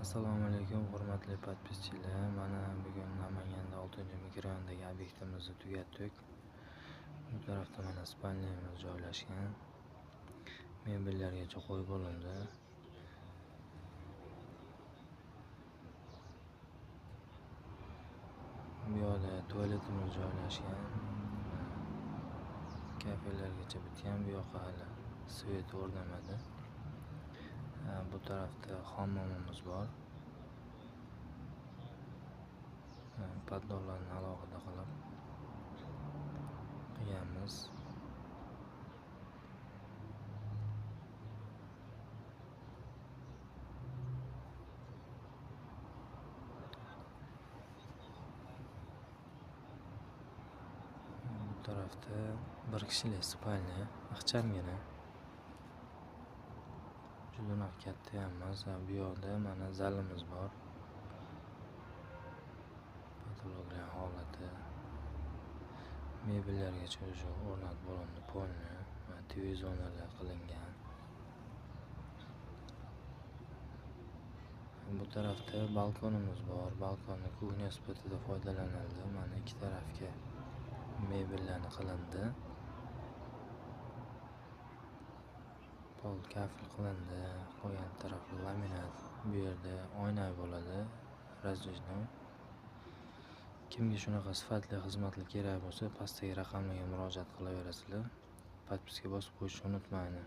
Assalomu alaykum hurmatli podpischilar. Mana bugun Namanganda 6-mikrorayondagi obyektimizni tugatdik. Bu tarafda mana spalniyamiz joylashgan. Mebellargacha qo'yib bo'lindi. Bu yoqda tualetimiz joylashgan. Kafelargacha bitgan. Bu yoqqa hali svet o'rnamadi. Bu tarafda hammomimiz bor. Podollarni alohida qilib qilganmiz. Bu tarafda bir kishilik spalniya, ixchamgina. Juda katta ham emas. Bu yoqda mana zalimiz bor. Patologiya holati. Mebellargacha o'sha o'rnatib bo'lindi, polni, televizorlar qilingan. Bu tarafda balkonimiz bor. Balkonni kuxnya sifatida foydalanildi. Mana ikki tarafga mebellarni qilindi. Pol kafil qilindi. Qolgan taraf laminat. Bu yerda oyna bo'ladi. Razrejnoy. Kimga shunaqa sifatli xizmatlar kerak bo'lsa, pastdagi raqamlarga murojaat qilaverasizlar. Podpiska bosib qo'yishni unutmanglar.